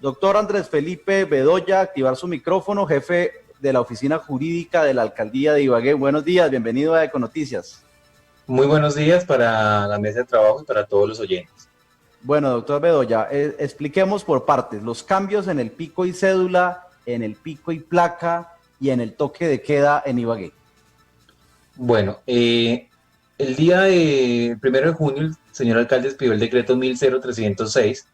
Doctor Andrés Felipe Bedoya, activar su micrófono, jefe de la Oficina Jurídica de la Alcaldía de Ibagué. Buenos días, bienvenido a Econoticias. Muy buenos días para la mesa de trabajo y para todos los oyentes. Bueno, doctor Bedoya, expliquemos por partes los cambios en el pico y cédula, en el pico y placa y en el toque de queda en Ibagué. Bueno, el día de 1 de junio, el señor alcalde expidió el decreto 10306,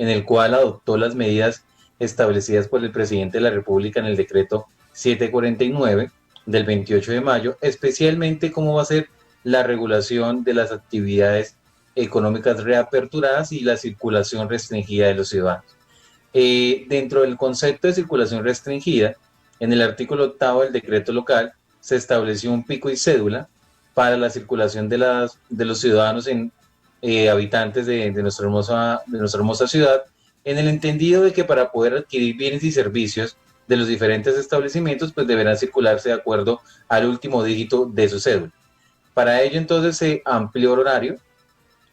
en el cual adoptó las medidas establecidas por el presidente de la República en el decreto 749 del 28 de mayo, especialmente cómo va a ser la regulación de las actividades económicas reaperturadas y la circulación restringida de los ciudadanos. Dentro del concepto de circulación restringida, en el artículo 8 del decreto local, se estableció un pico y cédula para la circulación de los ciudadanos habitantes de nuestra hermosa ciudad, en el entendido de que para poder adquirir bienes y servicios de los diferentes establecimientos, pues deberán circularse de acuerdo al último dígito de su cédula. Para ello, entonces, se amplió el horario.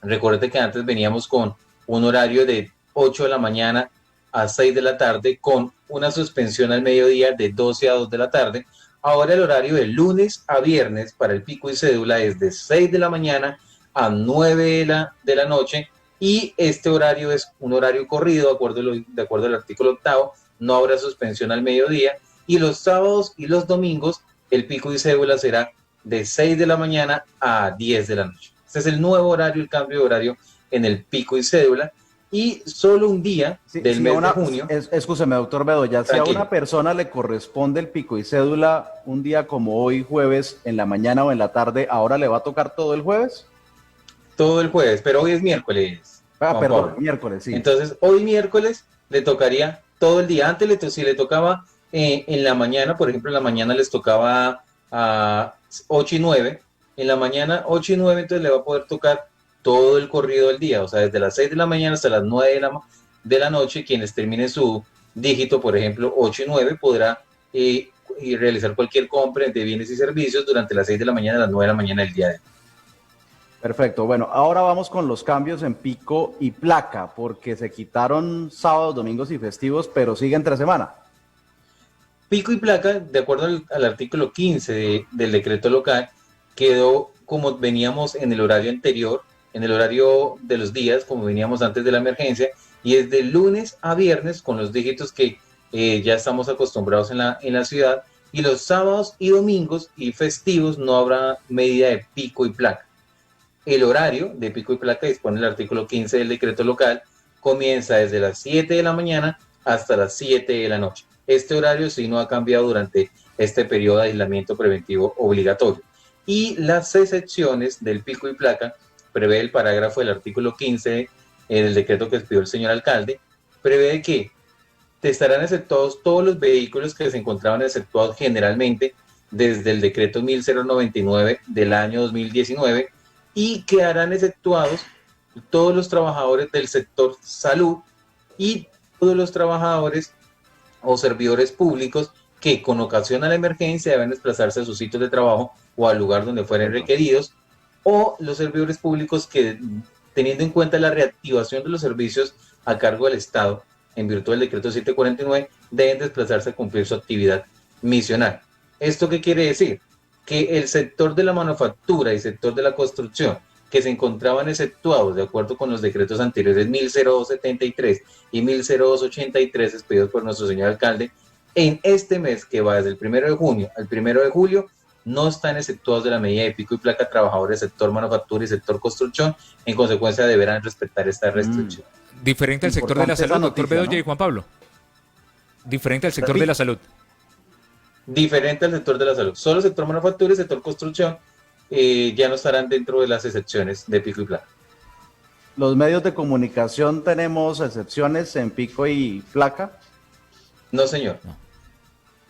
Recuerde que antes veníamos con un horario de 8 de la mañana a 6 de la tarde, con una suspensión al mediodía de 12 a 2 de la tarde. Ahora el horario de lunes a viernes para el pico y cédula es de 6 de la mañana a 9 de la noche, y este horario es un horario corrido, de acuerdo al artículo 8, no habrá suspensión al mediodía, y los sábados y los domingos el pico y cédula será de 6 de la mañana a 10 de la noche. Este es el nuevo horario, el cambio de horario en el pico y cédula, y solo un día del mes de junio. Escúcheme, doctor Bedoya, si a una persona le corresponde el pico y cédula un día como hoy, jueves, en la mañana o en la tarde, ¿ahora le va a tocar todo el jueves? Todo el jueves, pero hoy es miércoles. Perdón, miércoles, sí. Entonces, hoy miércoles le tocaría todo el día. Antes, si le tocaba en la mañana, por ejemplo, en la mañana les tocaba a 8 y 9, en la mañana 8 y 9, entonces le va a poder tocar todo el corrido del día, o sea, desde las 6 de la mañana hasta las 9 de la noche. Quienes terminen su dígito, por ejemplo, 8 y 9, podrá realizar cualquier compra de bienes y servicios durante las 6 de la mañana a las 9 de la mañana del día de hoy. Perfecto, bueno, ahora vamos con los cambios en pico y placa, porque se quitaron sábados, domingos y festivos, pero sigue entre semana. Pico y placa, de acuerdo al artículo 15 del decreto local, quedó como veníamos en el horario anterior, en el horario de los días, como veníamos antes de la emergencia, y es de lunes a viernes con los dígitos que ya estamos acostumbrados en la ciudad, y los sábados y domingos y festivos no habrá medida de pico y placa. El horario de pico y placa, dispone el artículo 15 del decreto local, comienza desde las 7 de la mañana hasta las 7 de la noche. Este horario sí no ha cambiado durante este periodo de aislamiento preventivo obligatorio. Y las excepciones del pico y placa, prevé el parágrafo del artículo 15 del decreto que expidió el señor alcalde, prevé que estarán exceptuados todos los vehículos que se encontraban exceptuados generalmente desde el decreto 1099 del año 2019, y quedarán exceptuados todos los trabajadores del sector salud y todos los trabajadores o servidores públicos que con ocasión a la emergencia deben desplazarse a sus sitios de trabajo o al lugar donde fueren requeridos, o los servidores públicos que, teniendo en cuenta la reactivación de los servicios a cargo del Estado en virtud del decreto 749, deben desplazarse a cumplir su actividad misional. ¿Esto qué quiere decir? Que el sector de la manufactura y sector de la construcción, que se encontraban exceptuados de acuerdo con los decretos anteriores 100273 y 100283 expedidos por nuestro señor alcalde, en este mes que va desde el 1 de junio al 1 de julio, no están exceptuados de la medida de pico y placa trabajadores del sector manufactura y sector construcción. En consecuencia, deberán respetar esta restricción. Diferente al sector de la salud, doctor Bedoya, ¿no? Y Juan Pablo. Diferente al sector de la salud. Diferente al sector de la salud. Solo el sector manufactura y sector construcción ya no estarán dentro de las excepciones de pico y placa. ¿Los medios de comunicación tenemos excepciones en pico y placa? No, señor. No.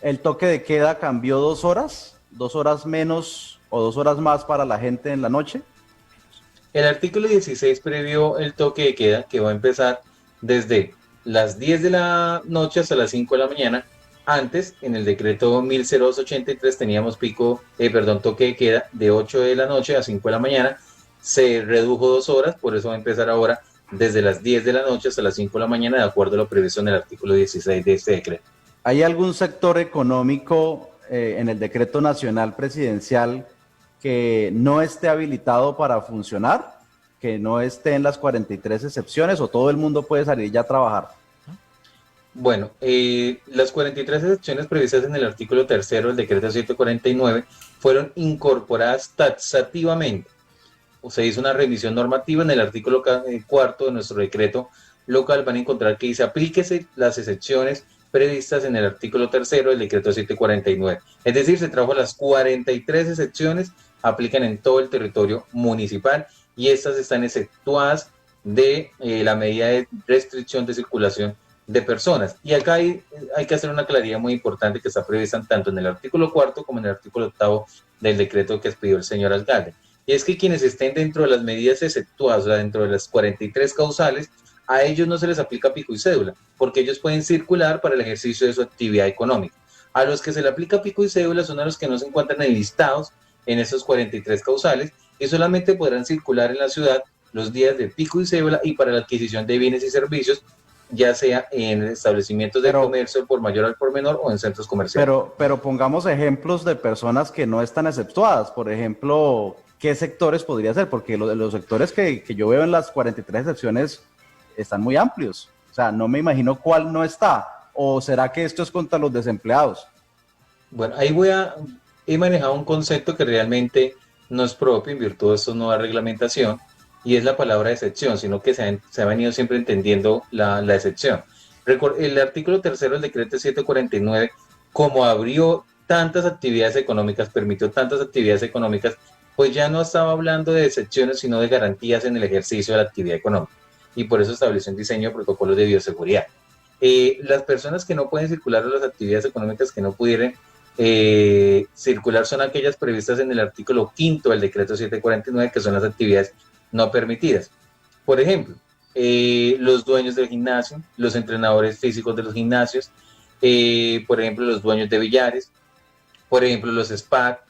¿El toque de queda cambió 2 horas? ¿2 horas menos o 2 horas más para la gente en la noche? El artículo 16 previó el toque de queda, que va a empezar desde las 10 de la noche hasta las 5 de la mañana. Antes, en el decreto 100283 teníamos toque de queda de 8 de la noche a 5 de la mañana. Se redujo 2 horas, por eso va a empezar ahora desde las 10 de la noche hasta las 5 de la mañana, de acuerdo a lo previsto en el artículo 16 de este decreto. ¿Hay algún sector económico en el decreto nacional presidencial que no esté habilitado para funcionar, que no esté en las 43 excepciones, o todo el mundo puede salir ya a trabajar? Bueno, las 43 excepciones previstas en el artículo 3 del decreto 749 fueron incorporadas taxativamente. Se hizo una revisión normativa en el artículo 4 de nuestro decreto local. Van a encontrar que dice: aplíquese las excepciones previstas en el artículo 3 del decreto 749. Es decir, se trajo las 43 excepciones, aplican en todo el territorio municipal, y estas están exceptuadas de la medida de restricción de circulación de personas. Y acá hay que hacer una claridad muy importante que está prevista tanto en el artículo 4 como en el artículo 8 del decreto que expidió el señor alcalde. Y es que quienes estén dentro de las medidas exceptuadas, o sea, dentro de las 43 causales, a ellos no se les aplica pico y cédula, porque ellos pueden circular para el ejercicio de su actividad económica. A los que se le aplica pico y cédula son a los que no se encuentran enlistados en esos 43 causales, y solamente podrán circular en la ciudad los días de pico y cédula y para la adquisición de bienes y servicios, ya sea en establecimientos de comercio por mayor al por menor o en centros comerciales. Pero pongamos ejemplos de personas que no están exceptuadas. Por ejemplo, ¿qué sectores podría ser? Porque los sectores que yo veo en las 43 excepciones están muy amplios. O sea, no me imagino cuál no está. ¿O será que esto es contra los desempleados? Bueno, ahí he manejado un concepto que realmente no es propio en virtud de esta nueva reglamentación, y es la palabra excepción, sino que se ha venido siempre entendiendo la excepción. El artículo 3 del decreto 749, como abrió tantas actividades económicas, permitió tantas actividades económicas, pues ya no estaba hablando de excepciones, sino de garantías en el ejercicio de la actividad económica. Y por eso estableció un diseño de protocolos de bioseguridad. Las personas que no pueden circular a las actividades económicas que no pudieran circular son aquellas previstas en el artículo 5 del decreto 749, que son las actividades no permitidas. Por ejemplo, los dueños del gimnasio, los entrenadores físicos de los gimnasios, por ejemplo, los dueños de billares, por ejemplo, los spa,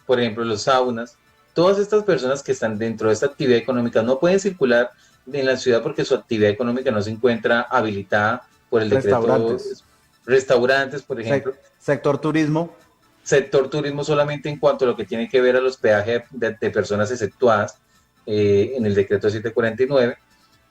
por ejemplo, los saunas. Todas estas personas que están dentro de esta actividad económica no pueden circular en la ciudad porque su actividad económica no se encuentra habilitada por el decreto. Restaurantes, por ejemplo. Sector turismo. Sector turismo solamente en cuanto a lo que tiene que ver a los peajes de personas exceptuadas en el decreto 749.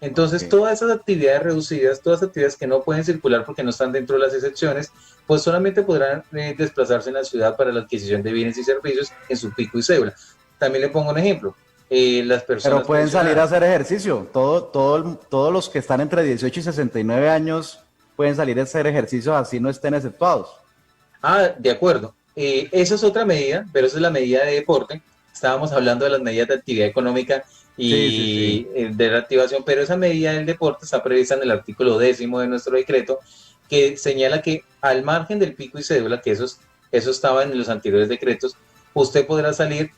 Entonces, todas esas actividades reducidas, todas las actividades que no pueden circular porque no están dentro de las excepciones, pues solamente podrán desplazarse en la ciudad para la adquisición de bienes y servicios en su pico y cédula. También le pongo un ejemplo. Las personas. Pero pueden salir a hacer ejercicio. Todos los que están entre 18 y 69 años pueden salir a hacer ejercicio así no estén exceptuados. De acuerdo. Esa es otra medida, pero esa es la medida de deporte. Estábamos hablando de las medidas de actividad económica y de reactivación, pero esa medida del deporte está prevista en el artículo 10 de nuestro decreto, que señala que al margen del pico y cédula, que eso estaba en los anteriores decretos, usted podrá salir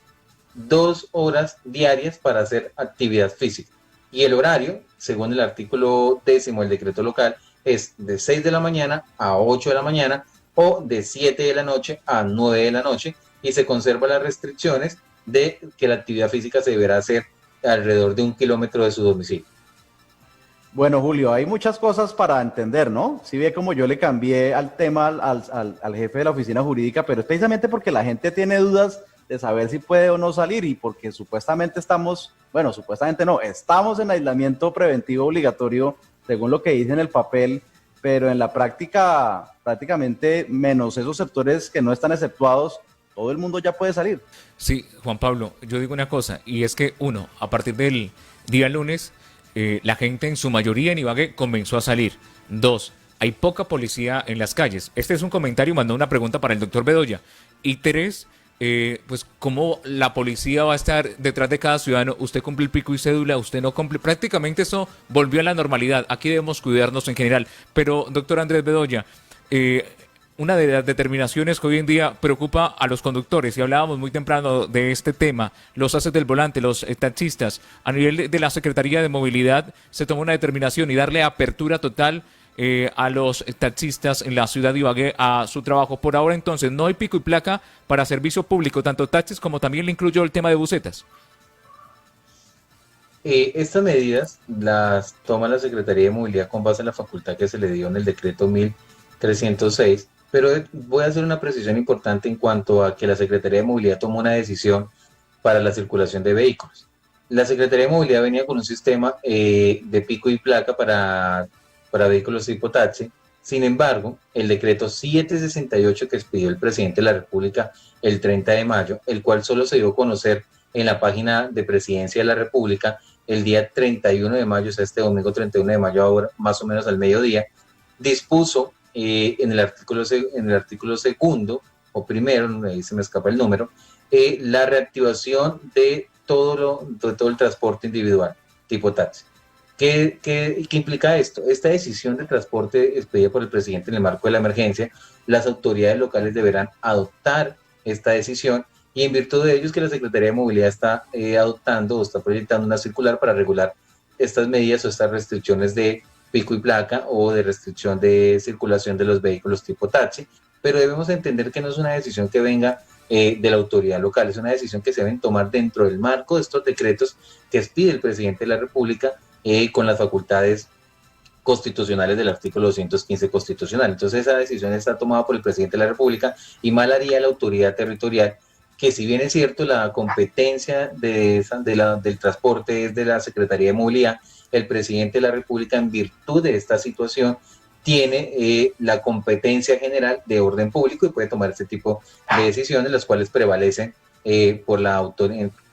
2 horas diarias para hacer actividad física. Y el horario, según el artículo 10 del decreto local, es de 6 de la mañana a 8 de la mañana o de 7 de la noche a 9 de la noche, y se conservan las restricciones de que la actividad física se deberá hacer alrededor de 1 kilómetro de su domicilio. Bueno, Julio, hay muchas cosas para entender, ¿no? Si ve como yo le cambié al tema al jefe de la oficina jurídica, pero es precisamente porque la gente tiene dudas de saber si puede o no salir, y porque supuestamente estamos en aislamiento preventivo obligatorio, según lo que dice en el papel, pero en la práctica, prácticamente, menos esos sectores que no están exceptuados, todo el mundo ya puede salir. Sí, Juan Pablo, yo digo una cosa, y es que uno, a partir del día lunes, la gente en su mayoría en Ibagué comenzó a salir. 2, hay poca policía en las calles. Este es un comentario, mandó una pregunta para el doctor Bedoya. Y 3, pues cómo la policía va a estar detrás de cada ciudadano. Usted cumple el pico y cédula, usted no cumple. Prácticamente eso volvió a la normalidad. Aquí debemos cuidarnos en general. Pero, doctor Andrés Bedoya, una de las determinaciones que hoy en día preocupa a los conductores, y hablábamos muy temprano de este tema, los haces del volante, los taxistas, a nivel de la Secretaría de Movilidad se tomó una determinación y darle apertura total a los taxistas en la ciudad de Ibagué a su trabajo. Por ahora, entonces, no hay pico y placa para servicio público, tanto taxis como también le incluyo el tema de busetas. Estas medidas las toma la Secretaría de Movilidad con base en la facultad que se le dio en el decreto 1306, pero voy a hacer una precisión importante en cuanto a que la Secretaría de Movilidad tomó una decisión para la circulación de vehículos. La Secretaría de Movilidad venía con un sistema de pico y placa para vehículos tipo taxi. Sin embargo, el decreto 768 que expidió el presidente de la República el 30 de mayo, el cual solo se dio a conocer en la página de Presidencia de la República el día 31 de mayo, o sea, este domingo 31 de mayo, ahora más o menos al mediodía, dispuso en el artículo segundo o primero, ahí se me escapa el número, la reactivación de todo el transporte individual tipo taxi. ¿Qué implica esto? Esta decisión de transporte expedida por el presidente en el marco de la emergencia, las autoridades locales deberán adoptar esta decisión, y en virtud de ello es que la Secretaría de Movilidad está adoptando o está proyectando una circular para regular estas medidas o estas restricciones de pico y placa o de restricción de circulación de los vehículos tipo taxi, pero debemos entender que no es una decisión que venga de la autoridad local, es una decisión que se deben tomar dentro del marco de estos decretos que expide el presidente de la República con las facultades constitucionales del artículo 215 constitucional. Entonces esa decisión está tomada por el presidente de la República y mal haría la autoridad territorial, que si bien es cierto la competencia del transporte es de la Secretaría de Movilidad, el presidente de la República, en virtud de esta situación, tiene la competencia general de orden público y puede tomar este tipo de decisiones, las cuales prevalecen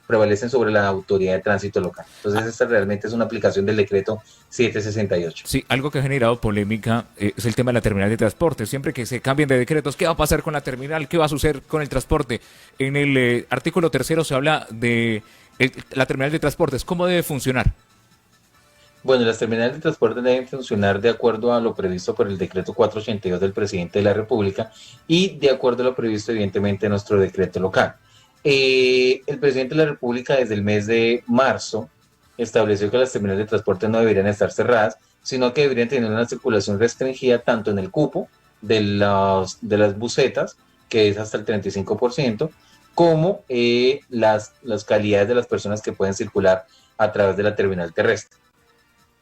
prevalecen sobre la autoridad de tránsito local. Entonces, esta realmente es una aplicación del decreto 768. Sí, algo que ha generado polémica es el tema de la terminal de transporte. Siempre que se cambien de decretos, ¿qué va a pasar con la terminal? ¿Qué va a suceder con el transporte? En el artículo 3 se habla de la terminal de transportes. ¿Cómo debe funcionar? Bueno, las terminales de transporte deben funcionar de acuerdo a lo previsto por el decreto 482 del presidente de la República y de acuerdo a lo previsto, evidentemente, en nuestro decreto local. El presidente de la República desde el mes de marzo estableció que las terminales de transporte no deberían estar cerradas, sino que deberían tener una circulación restringida tanto en el cupo de las busetas, que es hasta el 35%, como las calidades de las personas que pueden circular a través de la terminal terrestre.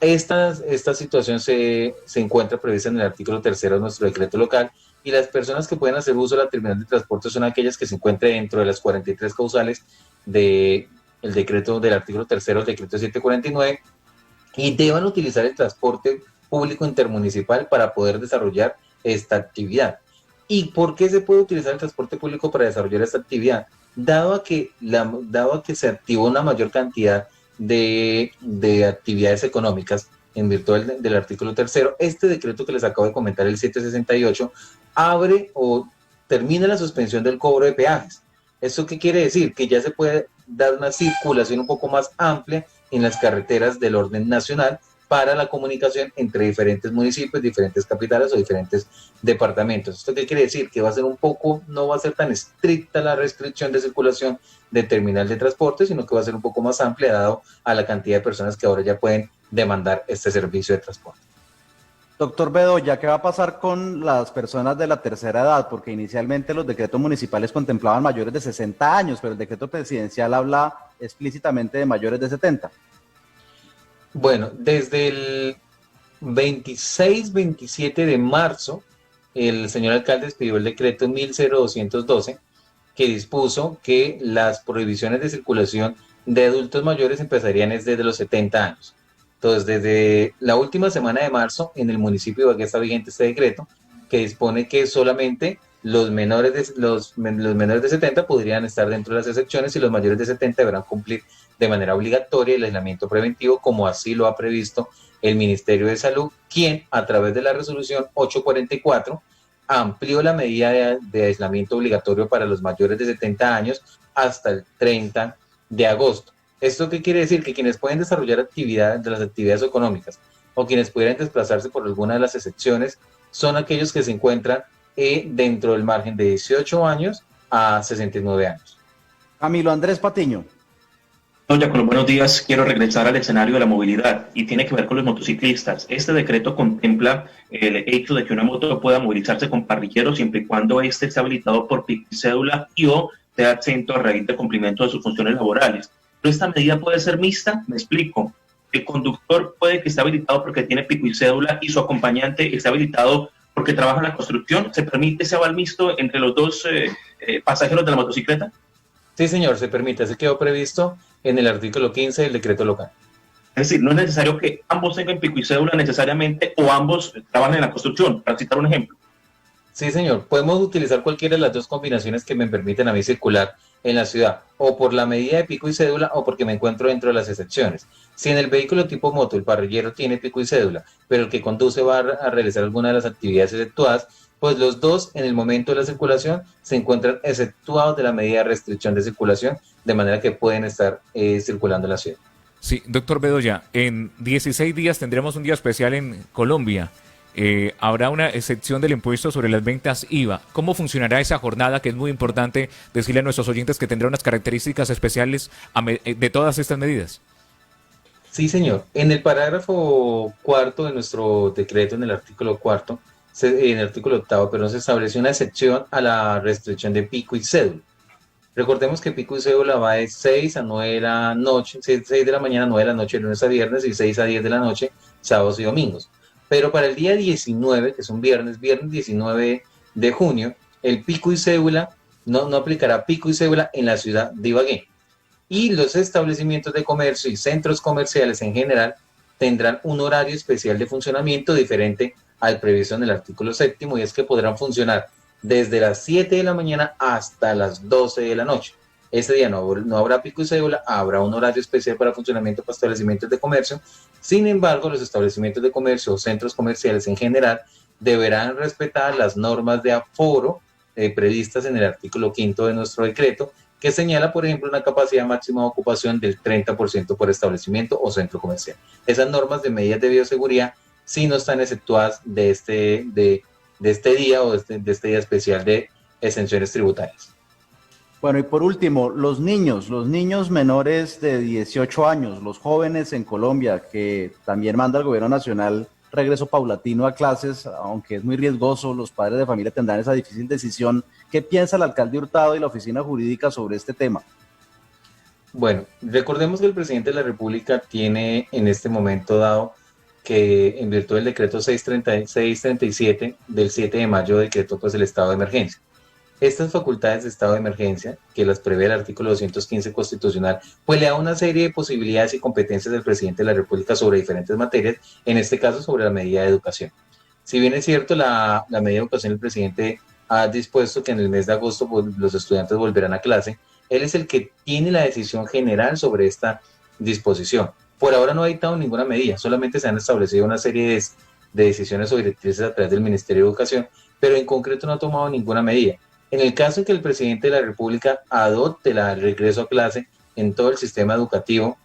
Esta situación se encuentra prevista en el artículo 3 de nuestro decreto local, y las personas que pueden hacer uso de la terminal de transporte son aquellas que se encuentren dentro de las 43 causales del decreto del artículo 3 del decreto 749 y deban utilizar el transporte público intermunicipal para poder desarrollar esta actividad. ¿Y por qué se puede utilizar el transporte público para desarrollar esta actividad? Dado a que se activó una mayor cantidad de actividades económicas en virtud del artículo 3, este decreto que les acabo de comentar, el 768, abre o termina la suspensión del cobro de peajes. ¿Esto qué quiere decir? Que ya se puede dar una circulación un poco más amplia en las carreteras del orden nacional para la comunicación entre diferentes municipios, diferentes capitales o diferentes departamentos. ¿Esto qué quiere decir? Que no va a ser tan estricta la restricción de circulación de terminal de transporte, sino que va a ser un poco más amplia dado a la cantidad de personas que ahora ya pueden demandar este servicio de transporte. Doctor Bedoya, ¿qué va a pasar con las personas de la tercera edad? Porque inicialmente los decretos municipales contemplaban mayores de 60 años, pero el decreto presidencial habla explícitamente de mayores de 70. Bueno, desde el 26-27 de marzo, el señor alcalde expidió el decreto 10212, que dispuso que las prohibiciones de circulación de adultos mayores empezarían desde los 70 años. Entonces, desde la última semana de marzo, en el municipio de Ibagué está vigente este decreto, que dispone que solamente los menores de 70 podrían estar dentro de las excepciones y los mayores de 70 deberán cumplir de manera obligatoria el aislamiento preventivo, como así lo ha previsto el Ministerio de Salud, quien a través de la resolución 844 amplió la medida de aislamiento obligatorio para los mayores de 70 años hasta el 30 de agosto. ¿Esto qué quiere decir? Que quienes pueden desarrollar actividades de las actividades económicas o quienes pudieran desplazarse por alguna de las excepciones son aquellos que se encuentran dentro del margen de 18 años a 69 años. Camilo Andrés Patiño. Doña, con los buenos días, quiero regresar al escenario de la movilidad y tiene que ver con los motociclistas. Este decreto contempla el hecho de que una moto pueda movilizarse con parrilleros siempre y cuando éste esté habilitado por pico y cédula y o esté exento a raíz de cumplimiento de sus funciones laborales. Pero esta medida puede ser mixta, me explico. El conductor puede que esté habilitado porque tiene pico y cédula y su acompañante está habilitado porque trabaja en la construcción. ¿Se permite ese aval mixto entre los dos pasajeros de la motocicleta? Sí, señor, se permite. Así quedó previsto en el artículo 15 del decreto local. Es decir, no es necesario que ambos tengan pico y cédula necesariamente o ambos trabajen en la construcción, para citar un ejemplo. Sí, señor. Podemos utilizar cualquiera de las dos combinaciones que me permiten a mí circular en la ciudad, o por la medida de pico y cédula o porque me encuentro dentro de las excepciones. Si en el vehículo tipo moto el parrillero tiene pico y cédula, pero el que conduce va a realizar alguna de las actividades exceptuadas, pues los dos en el momento de la circulación se encuentran exceptuados de la medida de restricción de circulación, de manera que pueden estar circulando en la ciudad. Sí, doctor Bedoya, en 16 días tendremos un día especial en Colombia. Habrá una excepción del impuesto sobre las ventas IVA. ¿Cómo funcionará esa jornada? Que es muy importante decirle a nuestros oyentes que tendrá unas características especiales de todas estas medidas. Sí, señor. En el parágrafo cuarto de nuestro decreto, en el artículo cuarto, en el artículo octavo, pero se establece una excepción a la restricción de pico y cédula. Recordemos que pico y cédula va de 6 a 9 de la noche, 6 de la mañana a 9 de la noche, de lunes a viernes, y 6 a 10 de la noche, sábados y domingos. Pero para el día 19, que es un viernes 19 de junio, el pico y cédula no aplicará pico y cédula en la ciudad de Ibagué. Y los establecimientos de comercio y centros comerciales en general tendrán un horario especial de funcionamiento diferente al previsto en el artículo séptimo, y es que podrán funcionar desde las 7 de la mañana hasta las 12 de la noche. Este día no habrá pico y cédula, habrá un horario especial para funcionamiento para establecimientos de comercio. Sin embargo, los establecimientos de comercio o centros comerciales en general deberán respetar las normas de aforo previstas en el artículo 5 de nuestro decreto, que señala, por ejemplo, una capacidad máxima de ocupación del 30% por establecimiento o centro comercial. Esas normas de medidas de bioseguridad sí no están exceptuadas de este día o de este día especial de exenciones tributarias. Bueno, y por último, los niños menores de 18 años, los jóvenes en Colombia, que también manda el gobierno nacional regreso paulatino a clases, aunque es muy riesgoso, los padres de familia tendrán esa difícil decisión. ¿Qué piensa el alcalde Hurtado y la oficina jurídica sobre este tema? Bueno, recordemos que el presidente de la República tiene en este momento dado que en virtud del decreto 637 del 7 de mayo decretó pues el estado de emergencia. Estas facultades de estado de emergencia, que las prevé el artículo 215 constitucional, pues le da una serie de posibilidades y competencias del presidente de la República sobre diferentes materias, en este caso sobre la medida de educación. Si bien es cierto, la medida de educación, el presidente ha dispuesto que en el mes de agosto pues, los estudiantes volverán a clase, él es el que tiene la decisión general sobre esta disposición. Por ahora no ha dictado ninguna medida, solamente se han establecido una serie de decisiones o directrices a través del Ministerio de Educación, pero en concreto no ha tomado ninguna medida. En el caso en que el presidente de la República adopte el regreso a clase en todo el sistema educativo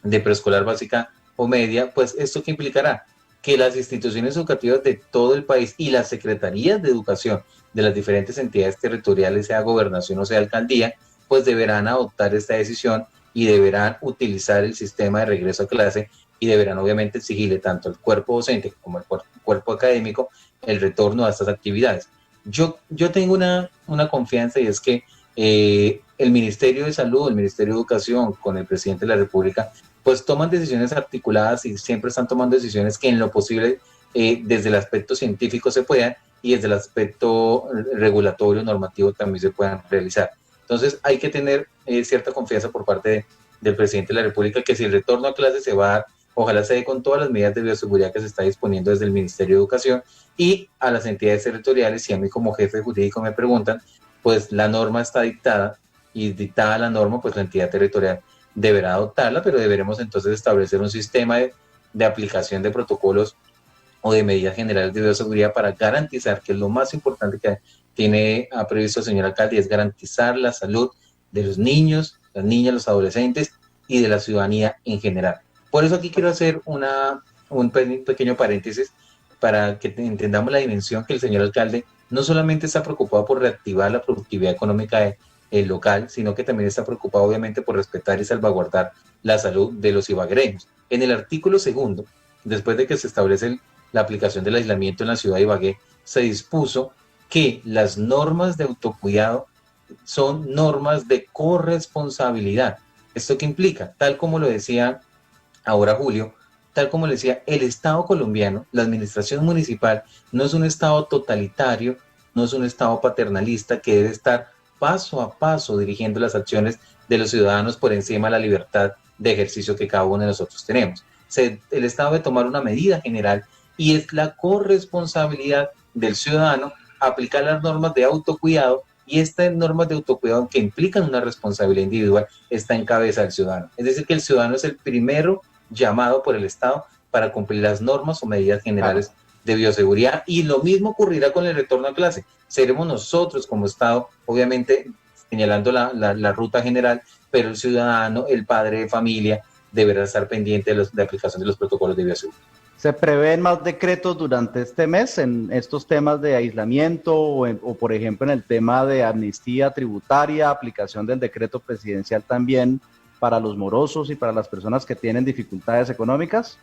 de preescolar básica o media, pues ¿esto qué implicará? Que las instituciones educativas de todo el país y las secretarías de educación de las diferentes entidades territoriales, sea gobernación o sea alcaldía, pues deberán adoptar esta decisión y deberán utilizar el sistema de regreso a clase y deberán obviamente exigirle tanto al cuerpo docente como al cuerpo académico el retorno a estas actividades. Yo tengo una confianza, y es que el Ministerio de Salud, el Ministerio de Educación, con el presidente de la República, pues toman decisiones articuladas y siempre están tomando decisiones que en lo posible desde el aspecto científico se puedan y desde el aspecto regulatorio, normativo también se puedan realizar. Entonces hay que tener cierta confianza por parte del presidente de la República que si el retorno a clases se va a dar, ojalá se dé con todas las medidas de bioseguridad que se está disponiendo desde el Ministerio de Educación y a las entidades territoriales. Si a mí como jefe jurídico me preguntan, pues la norma está dictada y dictada la norma, pues la entidad territorial deberá adoptarla, pero deberemos entonces establecer un sistema de aplicación de protocolos o de medidas generales de bioseguridad para garantizar, que es lo más importante que ha previsto el señor alcalde, es garantizar la salud de los niños, las niñas, los adolescentes y de la ciudadanía en general. Por eso aquí quiero hacer un pequeño paréntesis para que entendamos la dimensión que el señor alcalde no solamente está preocupado por reactivar la productividad económica local, sino que también está preocupado obviamente por respetar y salvaguardar la salud de los ibaguereños. En el artículo 2, después de que se establece la aplicación del aislamiento en la ciudad de Ibagué, se dispuso que las normas de autocuidado son normas de corresponsabilidad. ¿Esto qué implica? Tal como lo decía ahora Julio, tal como le decía, el Estado colombiano, la administración municipal, no es un Estado totalitario, no es un Estado paternalista que debe estar paso a paso dirigiendo las acciones de los ciudadanos por encima de la libertad de ejercicio que cada uno de nosotros tenemos. El Estado debe tomar una medida general y es la corresponsabilidad del ciudadano aplicar las normas de autocuidado, y estas normas de autocuidado que implican una responsabilidad individual está en cabeza del ciudadano. Es decir, que el ciudadano es el primero llamado por el Estado para cumplir las normas o medidas generales de bioseguridad, y lo mismo ocurrirá con el retorno a clase. Seremos nosotros como Estado, obviamente señalando la ruta general, pero el ciudadano, el padre de familia, deberá estar pendiente de la aplicación de los protocolos de bioseguridad. ¿Se prevén más decretos durante este mes en estos temas de aislamiento o, por ejemplo, en el tema de amnistía tributaria, aplicación del decreto presidencial también para los morosos y para las personas que tienen dificultades económicas?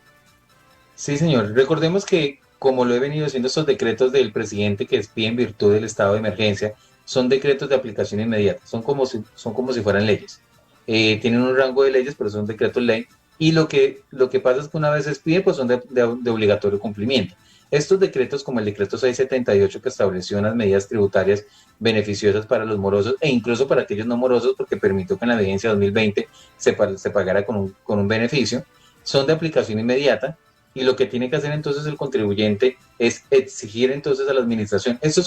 Sí, señor. Recordemos que, como lo he venido haciendo, estos decretos del presidente que expide en virtud del estado de emergencia son decretos de aplicación inmediata, son como si fueran leyes. Tienen un rango de leyes, pero son decretos ley. Y lo que pasa es que una vez se expide, pues son de obligatorio cumplimiento. Estos decretos, como el decreto 678, que estableció unas medidas tributarias beneficiosas para los morosos e incluso para aquellos no morosos, porque permitió que en la vigencia 2020 se pagara con un beneficio, son de aplicación inmediata, y lo que tiene que hacer entonces el contribuyente es exigir entonces a la administración. Esto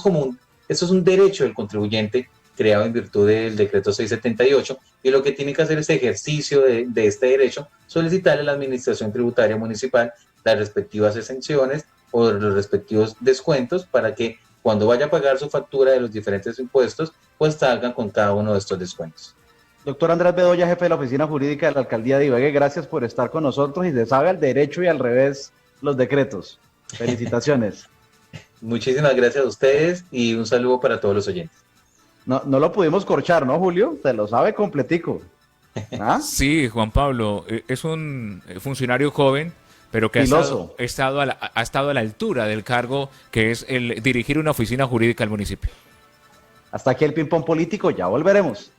es un derecho del contribuyente creado en virtud del decreto 678, y lo que tiene que hacer es ejercicio de este derecho, solicitarle a la administración tributaria municipal las respectivas exenciones o los respectivos descuentos para que cuando vaya a pagar su factura de los diferentes impuestos, pues salgan con cada uno de estos descuentos. Doctor Andrés Bedoya, jefe de la Oficina Jurídica de la Alcaldía de Ibagué, gracias por estar con nosotros y se sabe al derecho y al revés los decretos. Felicitaciones. Muchísimas gracias a ustedes y un saludo para todos los oyentes. No lo pudimos corchar, ¿no, Julio? Se lo sabe completico. ¿Ah? Sí, Juan Pablo, es un funcionario joven, pero que ha estado a la altura del cargo que es el dirigir una oficina jurídica al municipio. Hasta aquí el ping-pong político, ya volveremos.